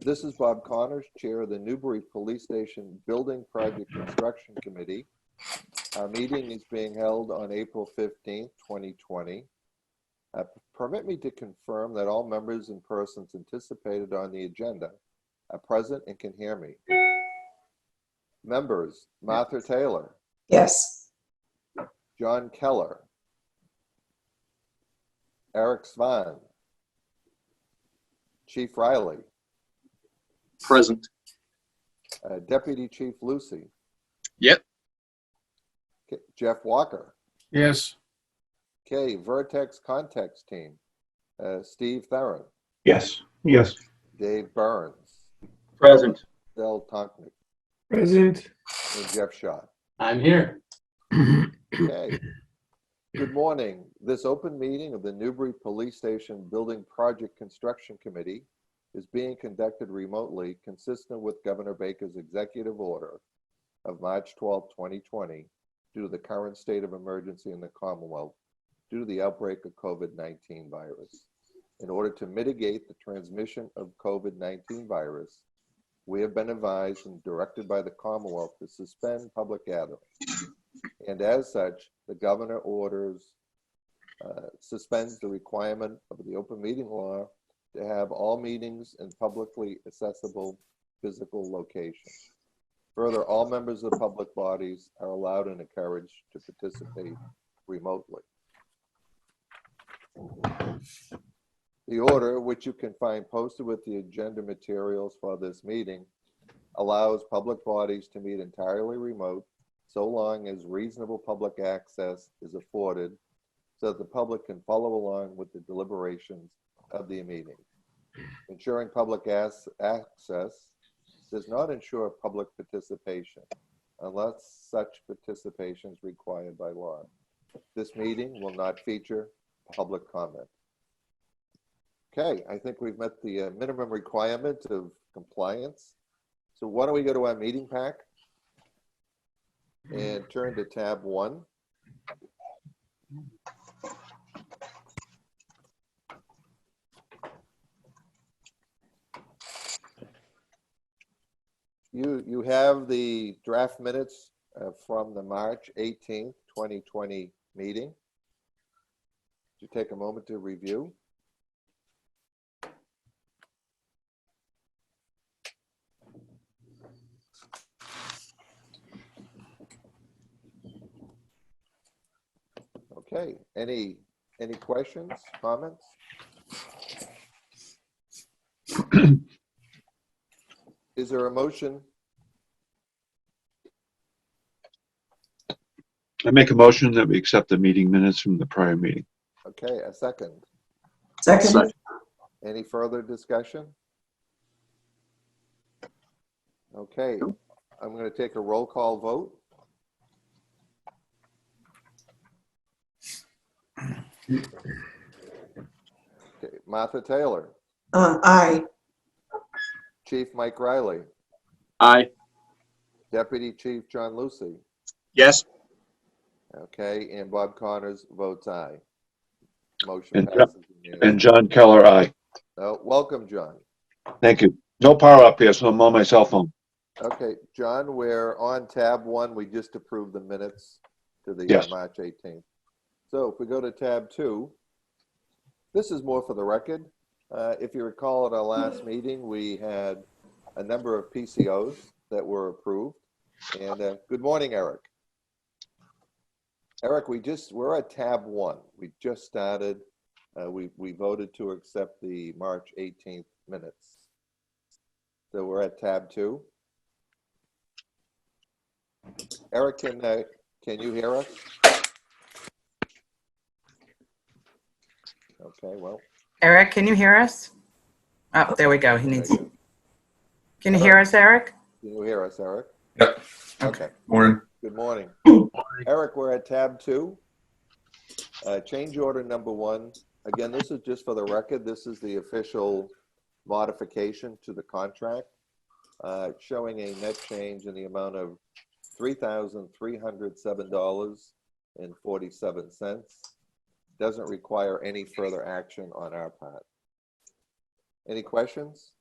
This is Bob Connors, Chair of the Newbury Police Station Building Project Construction Committee. Our meeting is being held on April 15th, 2020. Permit me to confirm that all members and persons anticipated on the agenda are present and can hear me. Members: Martha Taylor. Yes. John Keller. Eric Svan. Chief Riley. Present. Deputy Chief Lucy. Yep. Okay. Jeff Walker. Yes. Okay, Vertex Context Team. Steve Theron. Yes. Yes. Dave Burns. Present. Del Tonknick. Present. And Jeff Shaw. I'm here. Okay. Good morning. This open meeting of the Newbury Police Station Building Project Construction Committee is being conducted remotely, consistent with Governor Baker's executive order of March 12, 2020, due to the current state of emergency in the Commonwealth due to the outbreak of COVID-19 virus. In order to mitigate the transmission of COVID-19 virus, we have been advised and directed by the Commonwealth to suspend public gatherings. And as such, the governor orders suspends the requirement of the open meeting law to have all meetings in publicly accessible physical locations. Further, all members of public bodies are allowed and encouraged to participate remotely. The order, which you can find posted with the agenda materials for this meeting, allows public bodies to meet entirely remote so long as reasonable public access is afforded so that the public can follow along with the deliberations of the meeting. Ensuring public access does not ensure public participation unless such participation is required by law. This meeting will not feature public comment. Okay, I think we've met the minimum requirement of compliance. So why don't we go to our meeting pack and turn to tab 1. You have the draft minutes from the March 18th, 2020 meeting. Would you take a moment to review? Okay, any questions, comments? Is there a motion? I make a motion that we accept the meeting minutes from the prior meeting. Okay, a second. Second. Any further discussion? Okay, I'm going to take a roll call vote. Okay, Martha Taylor. Aye. Chief Mike Riley. Aye. Deputy Chief John Lucy. Yes. Okay, and Bob Connors votes aye. Motion And passes unanimously. And John Keller, aye. Welcome, John. Thank you. No power up here, so I'm on my cell phone. Okay, John, we're on tab 1. We just approved the minutes to the Yes. March 18th. So if we go to tab 2, this is more for the record. If you recall at our last meeting, we had a number of PCOs that were approved. And good morning, Eric. Eric, we're at tab 1. We just started. We voted to accept the March 18th minutes. So we're at tab 2. Eric, can you hear us? Okay, well. Eric, can you hear us? Oh, there we go. He needs. Can you hear us, Eric? Can you hear us, Eric? Yep. Okay. Morning. Good morning. Eric, we're at tab 2. Change order number 1. Again, this is just for the record. This is the official modification to the contract, showing a net change in the amount of $3,307.47. Doesn't require any further action on our part. Any questions?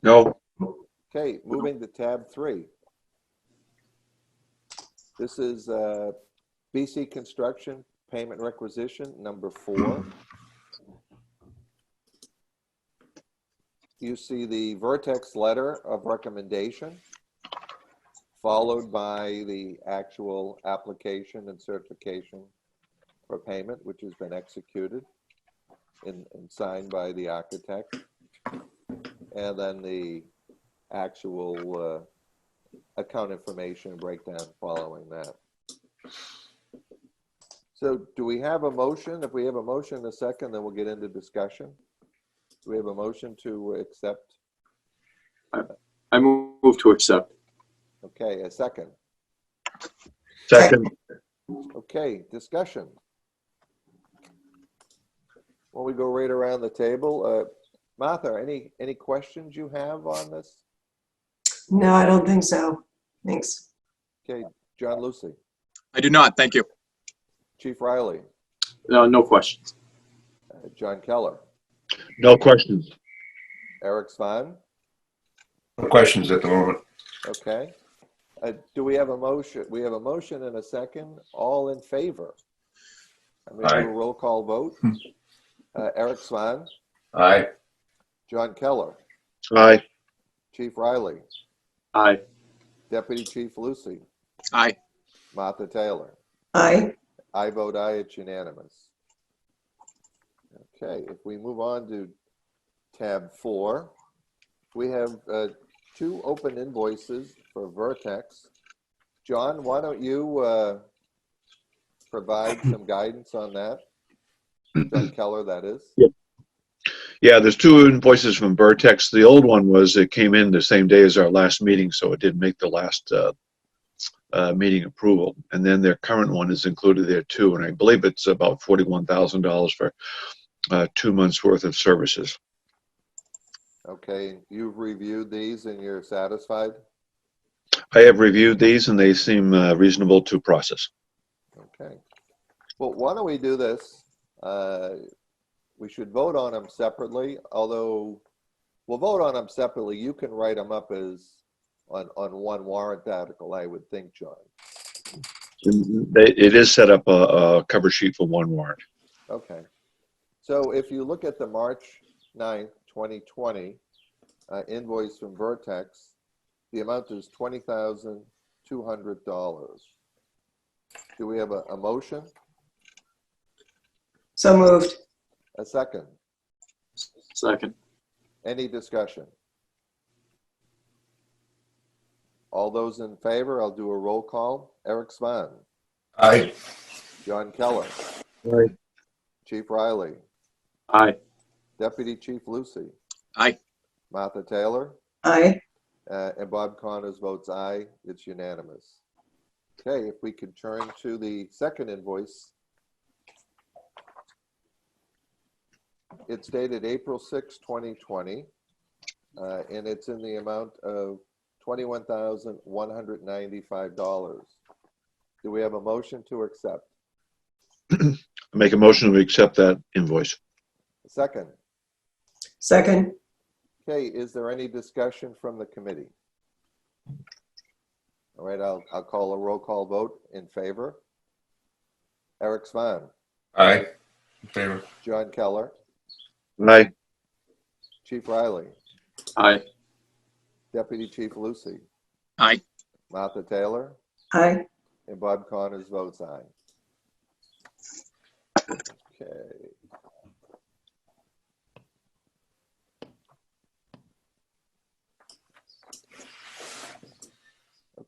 No. Okay, moving to tab 3. This is BC Construction Payment Requisition number 4. You see the Vertex letter of recommendation, followed by the actual application and certification for payment, which has been executed and signed by the architect, and then the actual account information breakdown following that. So do we have a motion? If we have a motion in a second, then we'll get into discussion. Do we have a motion to accept? I move to accept. Okay, a second. Second. Okay, discussion. Well, we go right around the table. Martha, any questions you have on this? No, I don't think so. Thanks. Okay, John Lucy, I do not. Thank you. Chief Riley, No questions. John Keller, No questions. Eric Svan. No questions at the moment. Okay. Do we have a motion? We have a motion and a second. All in favor? I'm going to do a roll call vote. Eric Svan, Aye. John Keller, Aye. Chief Riley, Aye. Deputy Chief Lucy, Aye. Martha Taylor. Aye. I vote aye, it's unanimous. Okay, if we move on to tab 4, we have 2 open invoices for Vertex. John, why don't you provide some guidance on that? John Keller, that is. Yeah, there's 2 invoices from Vertex. The old one was, it came in the same day as our last meeting, so it didn't make the last meeting approval. And then their current one is included there too, and I believe it's about $41,000 for 2 months worth of services. Okay, you've reviewed these and you're satisfied? I have reviewed these and they seem reasonable to process. Okay. Well, why don't we do this? We should vote on them separately, although we'll vote on them separately. You can write them up as on one warrant article, I would think, John. It is set up a cover sheet for one warrant. Okay. So if you look at the March 9th, 2020 invoice from Vertex, the amount is $20,200. Do we have a motion? So moved. A second? Second. Any discussion? All those in favor, I'll do a roll call. Eric Svan, Aye. John Keller, Aye. Chief Riley, Aye. Deputy Chief Lucy, Aye. Martha Taylor, Aye. and Bob Connors votes aye. It's unanimous. Okay, if we could turn to the second invoice. It's dated April 6, 2020, and it's in the amount of $21,195. Do we have a motion to accept? Make a motion to accept that invoice. A second? Second. Okay, is there any discussion from the committee? All right, I'll call a roll call vote in favor. Eric Svan, Aye. In favor. John Keller, Aye. Chief Riley, Aye. Deputy Chief Lucy, Aye. Martha Taylor, Aye. and Bob Connors votes aye. Okay.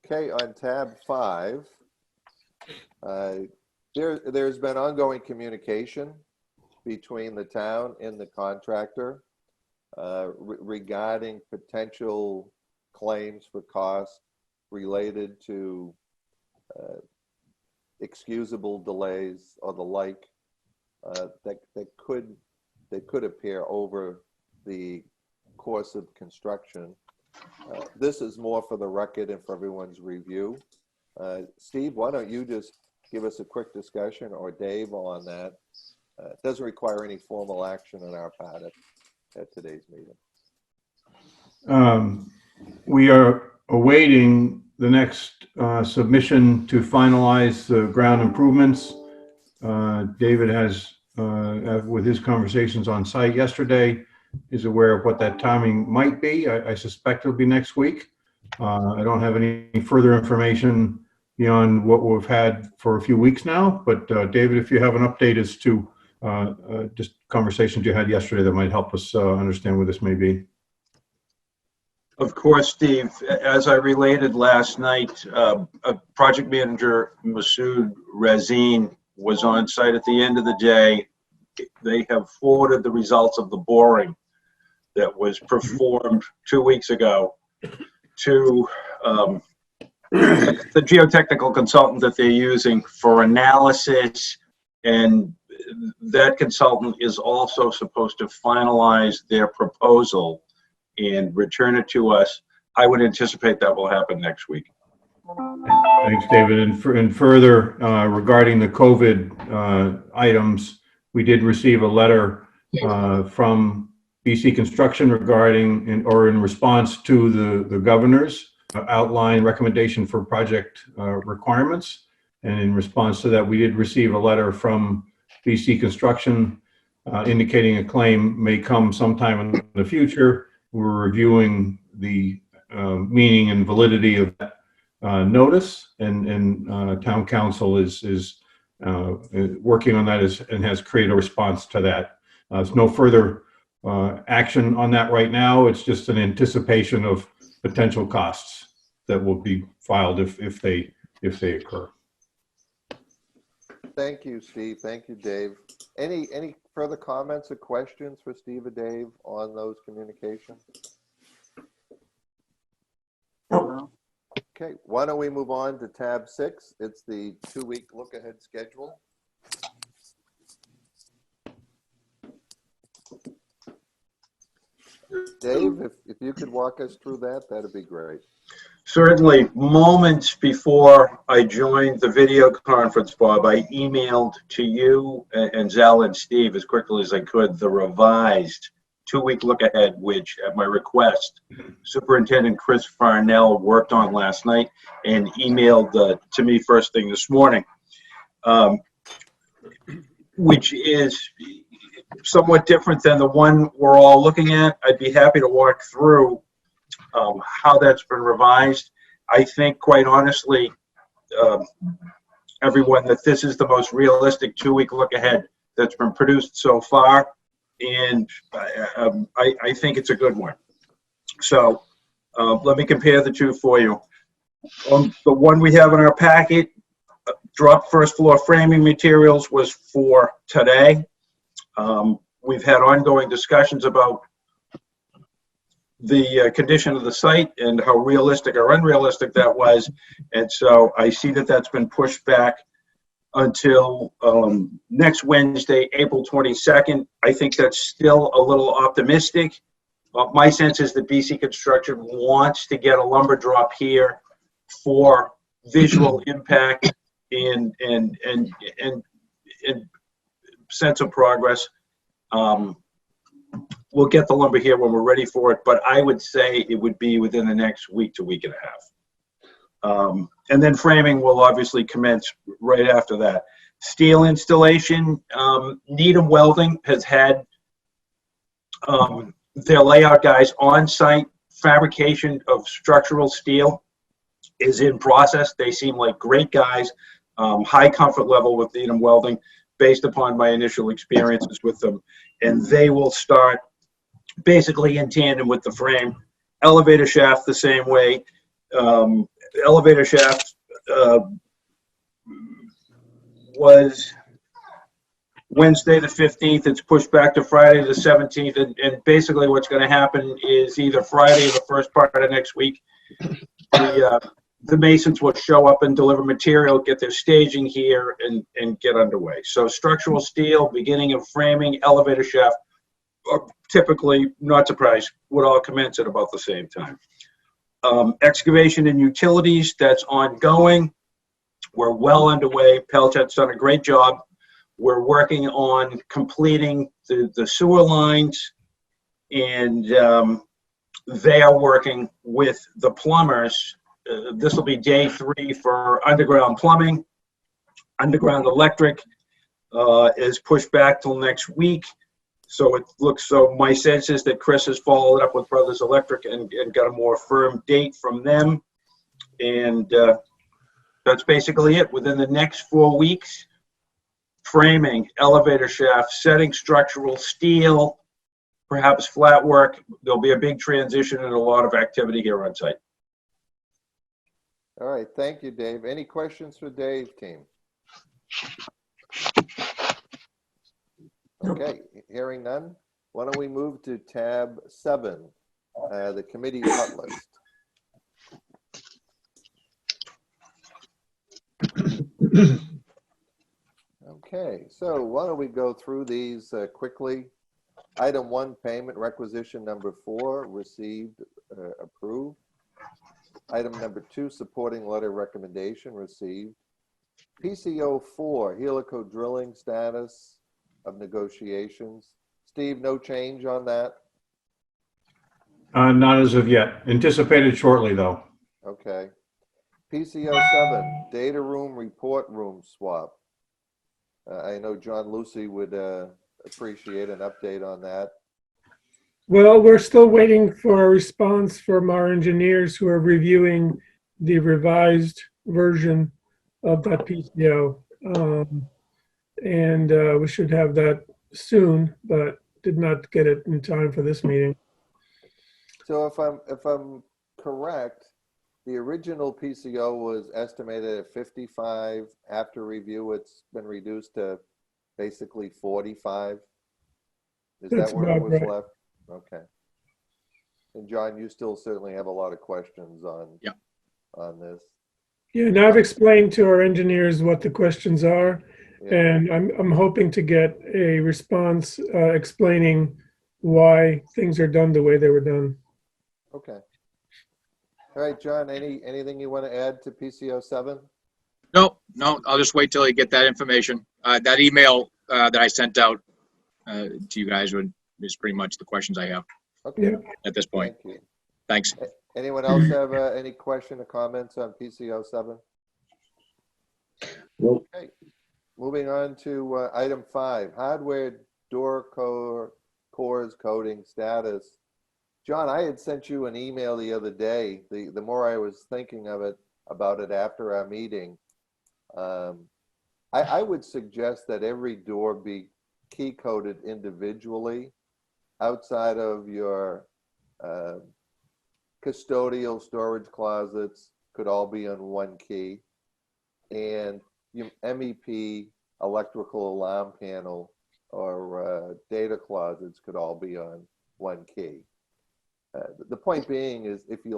Okay, on tab 5, there's been ongoing communication between the town and the contractor regarding potential claims for costs related to excusable delays or the like that could appear over the course of construction. This is more for the record and for everyone's review. Steve, why don't you just give us a quick discussion, or Dave, on that? It doesn't require any formal action on our part. at today's meeting? We are awaiting the next submission to finalize the ground improvements. David has, with his conversations on site yesterday, is aware of what that timing might be. I suspect it'll be next week. I don't have any further information beyond what we've had for a few weeks now, but David, if you have an update as to just conversations you had yesterday that might help us understand where this may be. Of course, Steve. As I related last night, project manager Masood Razin was on site at the end of the day. They have forwarded the results of the boring that was performed 2 weeks ago to the geotechnical consultant that they're using for analysis, and that consultant is also supposed to finalize their proposal and return it to us. I would anticipate that will happen next week. Thanks, David. And further, regarding the COVID items, we did receive a letter from BC Construction regarding in response to the governor's outline recommendation for project requirements. And in response to that, we did receive a letter from BC Construction indicating a claim may come sometime in the future. We're reviewing the meaning and validity of that notice, and town council is working on that and has created a response to that. There's no further action on that right now. It's just an anticipation of potential costs that will be filed if they occur. Thank you, Steve. Thank you, Dave. Any further comments or questions for Steve or Dave on those communications? Nope. Okay, why don't we move on to tab 6? It's the 2-week look-ahead schedule. Dave, if you could walk us through that, that'd be great. Certainly. Moments before I joined the video conference, Bob, I emailed to you and Zell and Steve as quickly as I could the revised 2-week look ahead, which at my request, Superintendent Chris Farnell worked on last night and emailed to me first thing this morning, which is somewhat different than the one we're all looking at. I'd be happy to walk through how that's been revised. I think, quite honestly, everyone, that this is the most realistic 2-week look ahead that's been produced so far, and I think it's a good one. So let me compare the two for you. The one we have in our packet, drop first floor framing materials, was for today. We've had ongoing discussions about the condition of the site and how realistic or unrealistic that was. And so I see that that's been pushed back until next Wednesday, April 22nd. I think that's still a little optimistic. My sense is that BC Construction wants to get a lumber drop here for visual impact and sense of progress. We'll get the lumber here when we're ready for it, but I would say it would be within the next week to week and a half. And then framing will obviously commence right after that. Steel installation, Needham Welding has had their layout guys on site. Fabrication of structural steel is in process. They seem like great guys, high comfort level with Needham Welding based upon my initial experiences with them. And they will start basically in tandem with the frame. Elevator shaft the same way. Elevator shaft was Wednesday the 15th. It's pushed back to Friday the 17th. And basically what's going to happen is either Friday or the first part of next week, the masons will show up and deliver material, get their staging here, and get underway. So structural steel, beginning of framing, elevator shaft, are typically, not surprised, would all commence at about the same time. Excavation and utilities, that's ongoing. We're well underway. Pelchet's done a great job. We're working on completing the sewer lines And they are working with the plumbers. This will be day 3 for underground plumbing. Underground electric is pushed back till next week. So it looks, so my sense is that Chris has followed up with Brothers Electric and got a more firm date from them. And that's basically it. Within the next 4 weeks, framing, elevator shaft, setting structural steel, perhaps flat work. There'll be a big transition and a lot of activity here on site. All right, thank you, Dave. Any questions for Dave, team? Okay, hearing none. Why don't we move to tab 7, the committee hot list. Okay, so why don't we go through these quickly. Item 1, payment requisition number 4, received, approved. Item number 2, supporting letter recommendation, received. PCO 4, helico drilling status of negotiations. Steve, no change on that? Not as of yet. Anticipated shortly, though. Okay. PCO 7, data room, report room swap. I know John Lucy would appreciate an update on that. Well, we're still waiting for a response from our engineers who are reviewing the revised version of that PCO. And we should have that soon, but did not get it in time for this meeting. So if I'm correct, the original PCO was estimated at 55. After review, it's been reduced to basically 45. Is That's that where it about was right. left? Okay. And John, you still certainly have a lot of questions on this. Yeah, and I've explained to our engineers what the questions are, Yeah. and I'm hoping to get a response explaining why things are done the way they were done. Okay. All right, John, anything you want to add to PCO 7? No, I'll just wait till you get that information. That email that I sent out to you guys is pretty much the questions I have Okay. Yeah. at this point. Thank you. Thanks. Anyone else have any question or comments on PCO 7? Nope. Okay. Moving on to item 5, hardware door cores coating status. John, I had sent you an email the other day. The more I was thinking about it after our meeting, I would suggest that every door be key coded individually outside of your custodial storage closets could all be on one key, and your MEP electrical alarm panel or data closets could all be on one key. The point being is if you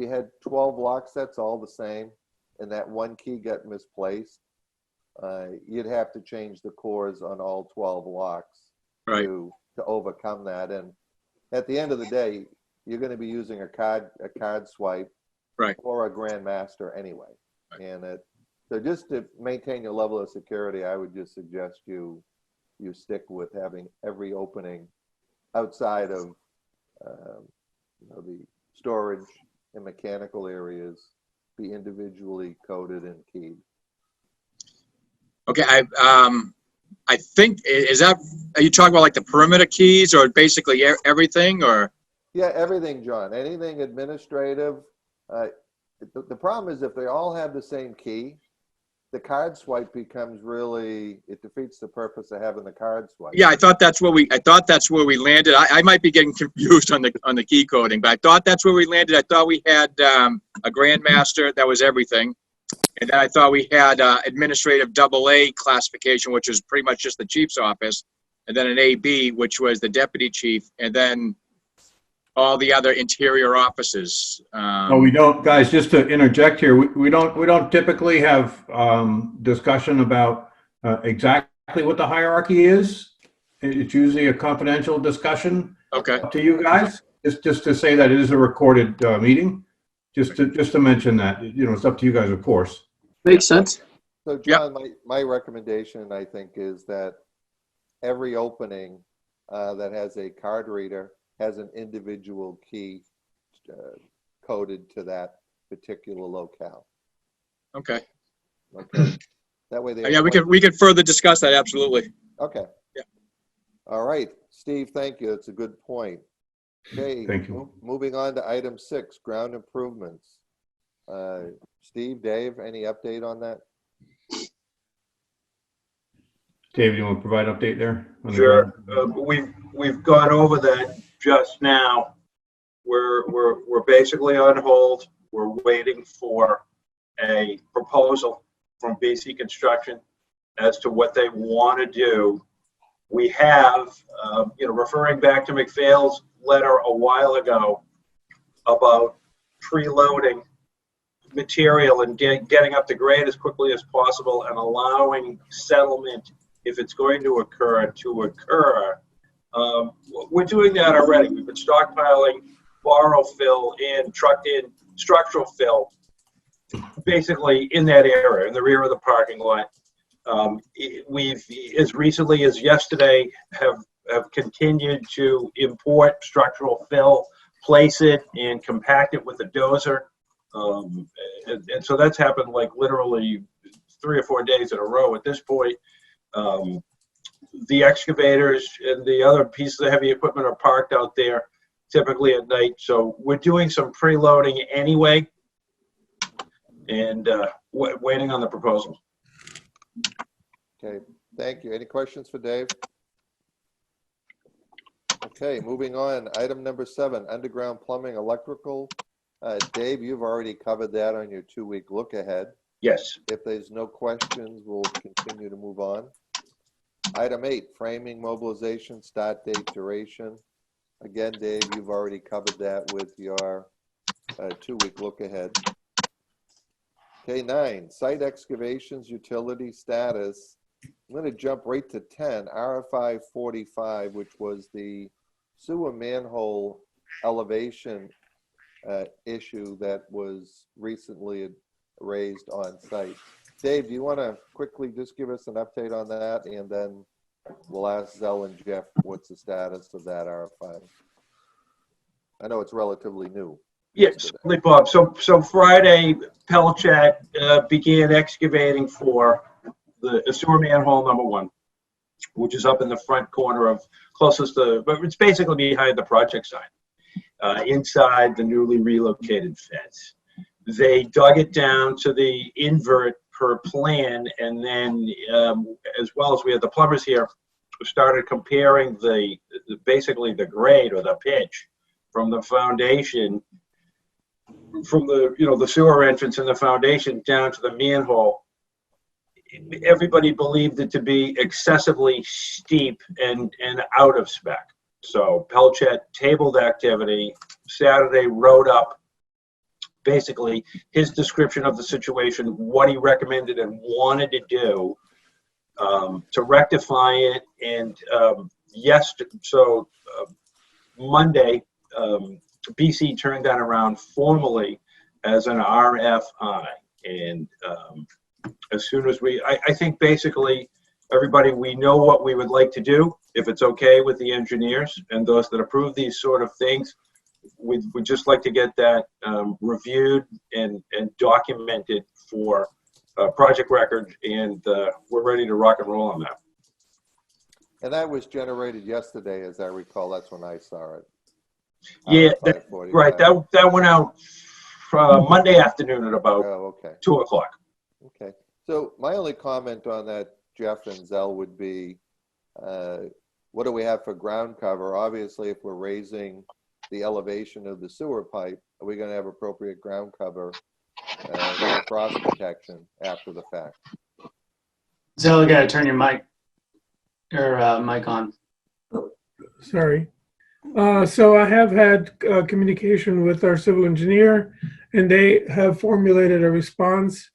had 12 lock sets all the same and that one key got misplaced, you'd have to change the cores on all 12 locks Right. to overcome that. And at the end of the day, you're going to be using a card swipe Right. or a Grandmaster anyway. And so just to maintain your level of security, I would just suggest you stick with having every opening outside of the storage and mechanical areas be individually coded and keyed. Okay, I think, are you talking about like the perimeter keys or basically everything, or? Yeah, everything, John. Anything administrative. The problem is if they all have the same key, the card swipe becomes it defeats the purpose of having the card swipe. Yeah, I thought that's where we landed. I might be getting confused on the key coding, but I thought that's where we landed. I thought we had a Grandmaster that was everything. And then I thought we had administrative AA classification, which is pretty much just the chief's office, and then an AB, which was the deputy chief, and then all the other interior offices. No, we don't, guys, just to interject here, we don't typically have discussion about exactly what the hierarchy is. It's usually a confidential discussion. Okay. Up to you guys, just to say that it is a recorded meeting, just to mention that, it's up to you guys, of course. Makes sense. So John, my recommendation, I think, is that every opening that has a card reader has an individual key coded to that particular locale. Okay. Okay. That way they. Yeah, we could further discuss that, absolutely. Okay. Yeah. All right, Steve, thank you. That's a good point. Okay. Thank you. Moving on to item 6, ground improvements. Steve, Dave, any update on that? Dave, you want to provide an update there? on the Sure. ground? We've gone over that just now. We're basically on hold. We're waiting for a proposal from BC Construction as to what they want to do. We have, referring back to McPhail's letter a while ago about preloading material and getting up to grade as quickly as possible and allowing settlement, if it's going to occur, to occur. We're doing that already. We've been stockpiling borrow fill and trucked in structural fill, basically in that area, in the rear of the parking lot. We've, as recently as yesterday, have continued to import structural fill, place it, and compact it with a dozer. And so that's happened like literally 3 or 4 days in a row at this point. The excavators and the other pieces of heavy equipment are parked out there typically at night. So we're doing some preloading anyway and waiting on the proposal. Okay, thank you. Any questions for Dave? Okay, moving on. Item number 7, underground plumbing, electrical. Dave, you've already covered that on your 2-week look ahead. Yes. If there's no questions, we'll continue to move on. Item 8, framing, mobilization, start date, duration. Again, Dave, you've already covered that with your 2-week look ahead. Okay, 9, site excavations, utility status. I'm going to jump right to 10, RFI 45, which was the sewer manhole elevation issue that was recently raised on site. Dave, do you want to quickly just give us an update on that, and then we'll ask Zell and Jeff what's the status of that RFI? I know it's relatively new. Yes, certainly, Bob. So Friday, Pelchat began excavating for the sewer manhole number 1, which is up in the front corner of closest to, but it's basically behind the project sign, inside the newly relocated fence. They dug it down to the invert per plan, and then as well as we had the plumbers here, started comparing basically the grade or the pitch from the foundation, from the sewer entrance and the foundation down to the manhole. Everybody believed it to be excessively steep and out of spec. So Pelchat tabled activity. Saturday wrote up basically his description of the situation, what he recommended and wanted to do to rectify it. And Monday, BC turned that around formally as an RFI. And as soon as I think basically everybody, we know what we would like to do. If it's okay with the engineers and those that approve these sort of things, we'd just like to get that reviewed and documented for project record, and we're ready to rock and roll on that. And that was generated yesterday, as I recall. That's when I saw it. Yeah, right. That went out Monday afternoon at about 2 o'clock. Okay. So my only comment on that, Jeff and Zell, would be, what do we have for ground cover? Obviously, if we're raising the elevation of the sewer pipe, are we going to have appropriate ground cover for frost protection after the fact? Zell, you got to turn your mic on. Sorry. So I have had communication with our civil engineer, and they have formulated a response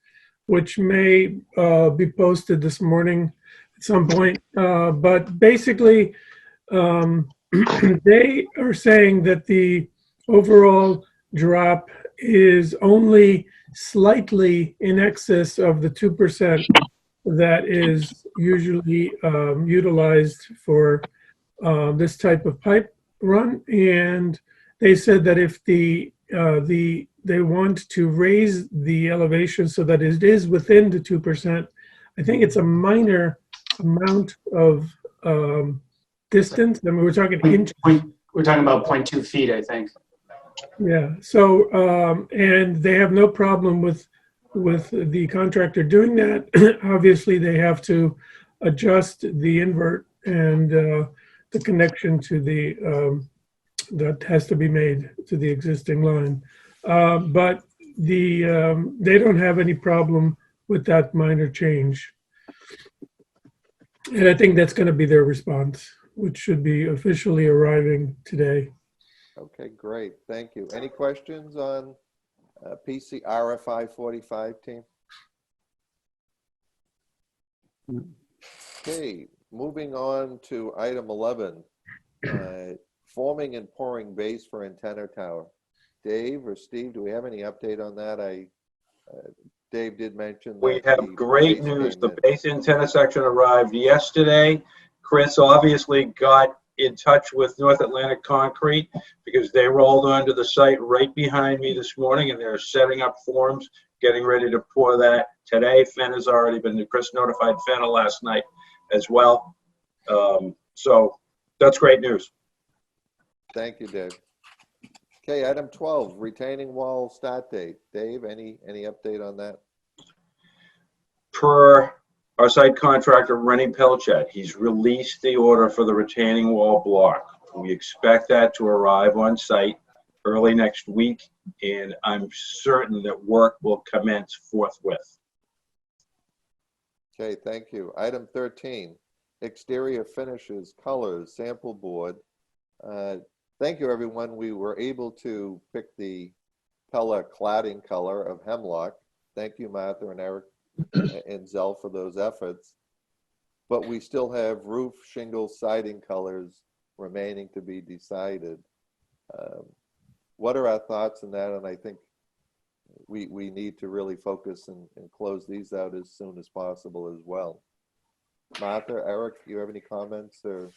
which may be posted this morning at some point. But basically, they are saying that the overall drop is only slightly in excess of the 2% that is usually utilized for this type of pipe run, and they said that if they want to raise the elevation so that it is within the 2%, I think it's a minor amount of distance. I mean, we're talking inch. We're talking about 0.2 feet, I think. Yeah. So, and they have no problem with the contractor doing that. Obviously, they have to adjust the invert and the connection to the that has to be made to the existing line. But they don't have any problem with that minor change. And I think that's going to be their response, which should be officially arriving today. Okay, great. Thank you. Any questions on PC RFI 45, team? Okay, moving on to item 11, forming and pouring base for antenna tower. Dave or Steve, do we have any update on that? Dave did mention that We have the great base news. came The in. base antenna section arrived yesterday. Chris obviously got in touch with North Atlantic Concrete because they rolled onto the site right behind me this morning, and they're setting up forms, getting ready to pour that today. Fen has already been, Chris notified Fenna last night as well. So that's great news. Thank you, Dave. Okay, item 12, retaining wall start date. Dave, any update on that? Per our site contractor, Rennie Pelchat, he's released the order for the retaining wall block. We expect that to arrive on site early next week, and I'm certain that work will commence forthwith. Okay, thank you. Item 13, exterior finishes, colors, sample board. Thank you, everyone. We were able to pick the Pella cladding color of Hemlock. Thank you, Martha and Eric and Zell for those efforts. But we still have roof, shingle, siding colors remaining to be decided. What are our thoughts on that? And I think we need to really focus and close these out as soon as possible as well. Martha, Eric, do you have any comments or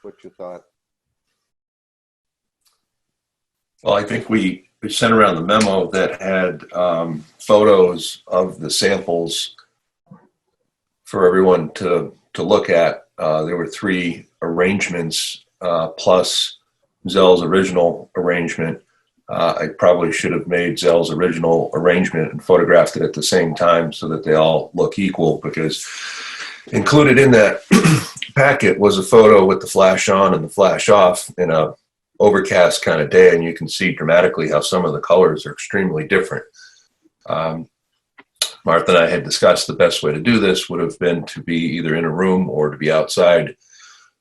what's your thought? Well, I think we sent around the memo that had photos of the samples for everyone to look at. There were 3 arrangements plus Zell's original arrangement. I probably should have made Zell's original arrangement and photographed it at the same time so that they all look equal, because included in that packet was a photo with the flash on and the flash off in a overcast kind of day, and you can see dramatically how some of the colors are extremely different. Martha and I had discussed the best way to do this would have been to be either in a room or to be outside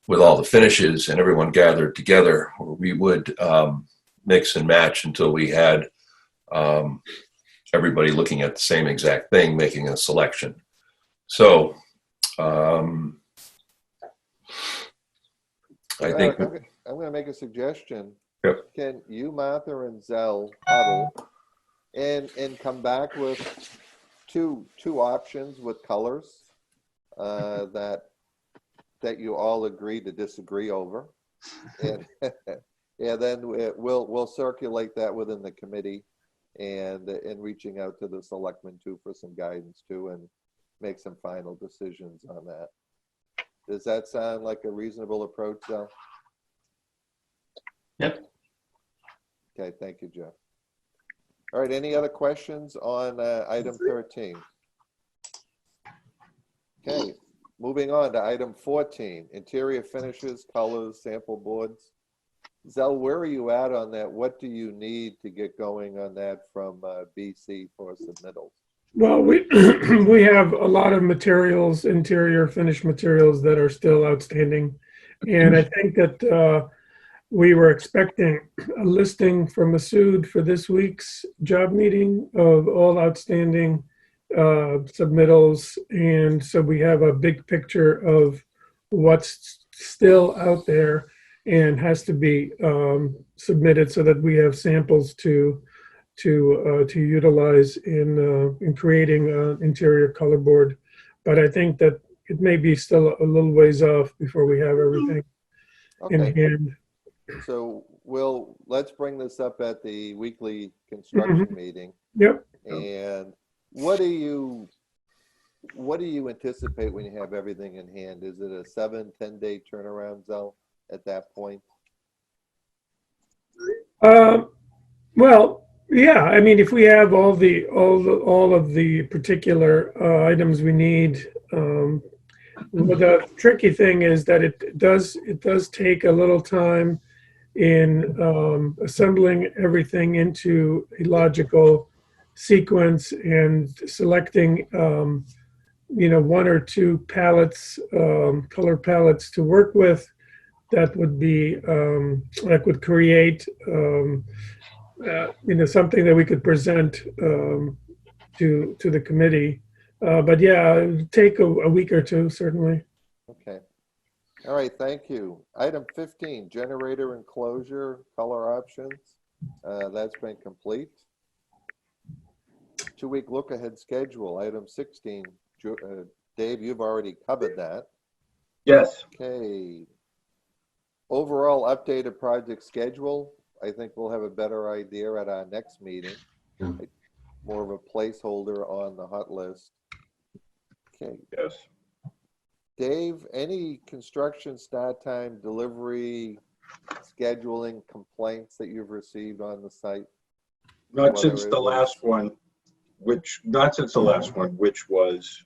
with all the finishes and everyone gathered together, where we would mix and match until we had everybody looking at the same exact thing, making a selection. So I think I'm going to make a suggestion. Yep. Can you, Martha, and Zell huddle and come back with two options with colors that you all agree to disagree over, and then we'll circulate that within the committee and reaching out to the selectmen too for some guidance too, and make some final decisions on that. Does that sound like a reasonable approach, Zell? Yep. Okay, thank you, Jeff. All right, any other questions on item 13? Okay, moving on to item 14, interior finishes, colors, sample boards. Zell, where are you at on that? What do you need to get going on that from BC for submittals? Well, we we have a lot of materials, interior finish materials that are still outstanding. And I think that we were expecting a listing from Masood for this week's job meeting of all outstanding submittals. And so we have a big picture of what's still out there and has to be submitted so that we have samples to utilize in creating an interior color board. But I think that it may be still a little ways off before we have everything. in Okay, hand. so let's bring this up at the weekly construction meeting. Yep. And what do you anticipate when you have everything in hand? Is it a 7-10 day turnaround, Zell, at that point? Well, yeah, I mean, if we have all of the particular items we need, but the tricky thing is that it does take a little time in assembling everything into a logical sequence and selecting, one or two palettes, color palettes to work with. That would be that would create something that we could present to the committee. But yeah, it would take a week or two, certainly. Okay. All right, thank you. Item 15, generator enclosure, color options. That's been complete. 2-week look ahead schedule, item 16. Dave, you've already covered that. Yes. Okay. Overall updated project schedule. I think we'll have a better idea at our next meeting. More of a placeholder on the hot list. Okay. Yes. Dave, any construction start time, delivery, scheduling complaints that you've received on the site? Not since the last one, which was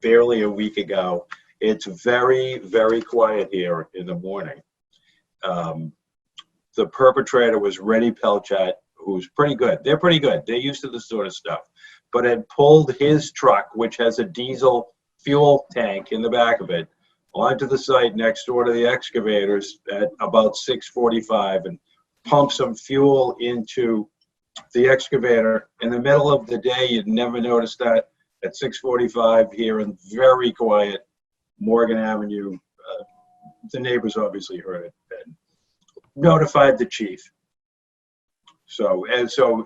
barely a week ago. It's very, very quiet here in the morning. The perpetrator was Reddy Pelchat, who's pretty good. They're pretty good. They're used to this sort of stuff. But had pulled his truck, which has a diesel fuel tank in the back of it, onto the site next door to the excavators at about 6:45 and pumped some fuel into the excavator in the middle of the day. You'd never notice that at 6:45 here in very quiet Morgan Avenue. The neighbors obviously heard it and notified the chief. So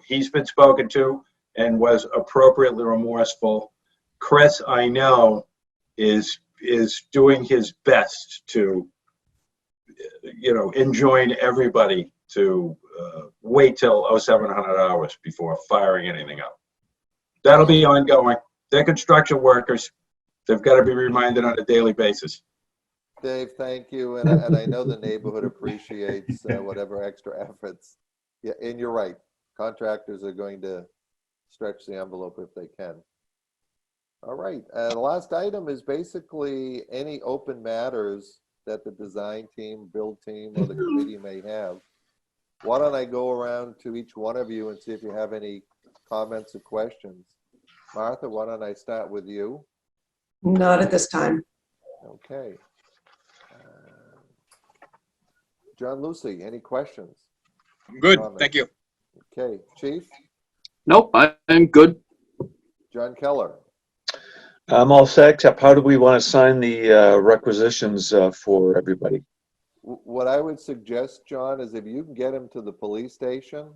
he's been spoken to and was appropriately remorseful. Chris, I know, is doing his best to, enjoin everybody to wait till 0700 hours before firing anything up. That'll be ongoing. They're construction workers. They've got to be reminded on a daily basis. Dave, thank you. And I know the neighborhood appreciates whatever extra efforts. Yeah, and you're right. Contractors are going to stretch the envelope if they can. All right. The last item is basically any open matters that the design team, build team, or the committee may have. Why don't I go around to each one of you and see if you have any comments or questions? Martha, why don't I start with you? Not at this time. Okay. John Lucy, any questions? I'm good. Comments? Thank you. Okay. Chief? Nope, I'm good. John Keller? I'm all set, except how do we want to sign the requisitions for everybody? What I would suggest, John, is if you can get him to the police station,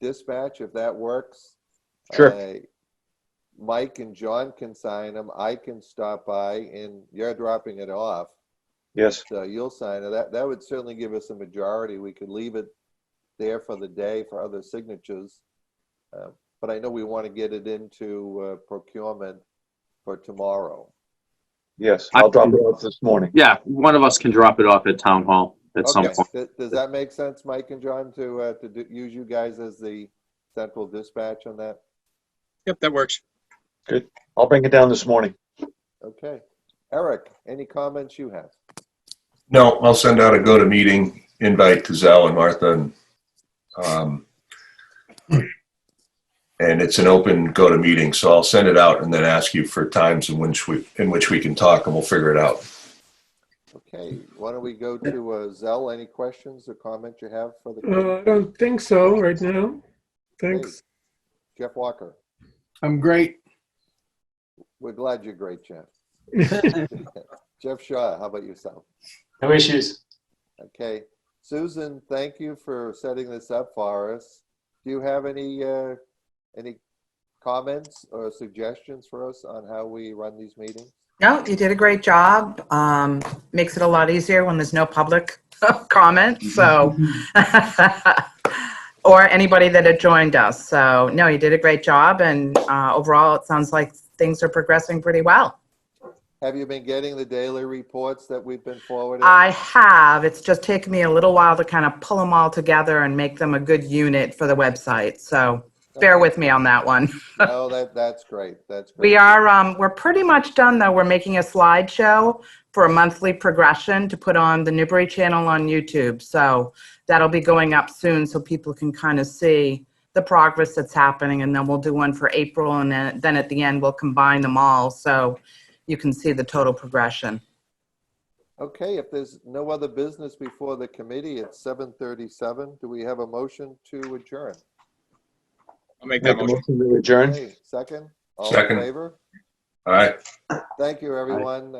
dispatch, if that works. Sure. Mike and John can sign them. I can stop by, and you're dropping it off. Yes. So you'll sign it. That would certainly give us a majority. We could leave it there for the day for other signatures. But I know we want to get it into procurement for tomorrow. Yes, I'll drop it off this morning. Yeah, one of us can drop it off at town hall at some point. Does that make sense, Mike and John, to use you guys as the central dispatch on that? Yep, that works. Good. I'll bring it down this morning. Okay. Eric, any comments you have? No, I'll send out a go-to-meeting invite to Zell and Martha, and it's an open go-to-meeting, so I'll send it out and then ask you for times in which we can talk, and we'll figure it out. Okay. Why don't we go to Zell? Any questions or comments you have for the I don't think so right now. Thanks. Jeff Walker? I'm great. We're glad you're great, Jeff. Jeff Shaw, how about yourself? No issues. Okay. Susan, thank you for setting this up for us. Do you have any comments or suggestions for us on how we run these meetings? No, you did a great job. Makes it a lot easier when there's no public comment, so. Or anybody that had joined us. So, no, you did a great job, and overall, it sounds like things are progressing pretty well. Have you been getting the daily reports that we've been forwarding? I have. It's just taken me a little while to kind of pull them all together and make them a good unit for the website. So bear with me on that one. No, that's great. That's great. We are, we're pretty much done though. We're making a slideshow for a monthly progression to put on the Newbury channel on YouTube. So that'll be going up soon so people can kind of see the progress that's happening. And then we'll do one for April. And then at the end, we'll combine them all. So you can see the total progression. Okay, if there's no other business before the committee, it's 7:37. Do we have a motion to adjourn? I'll make that Make a motion. motion to adjourn. Okay, second? All Second. in favor? All right. Thank you, everyone.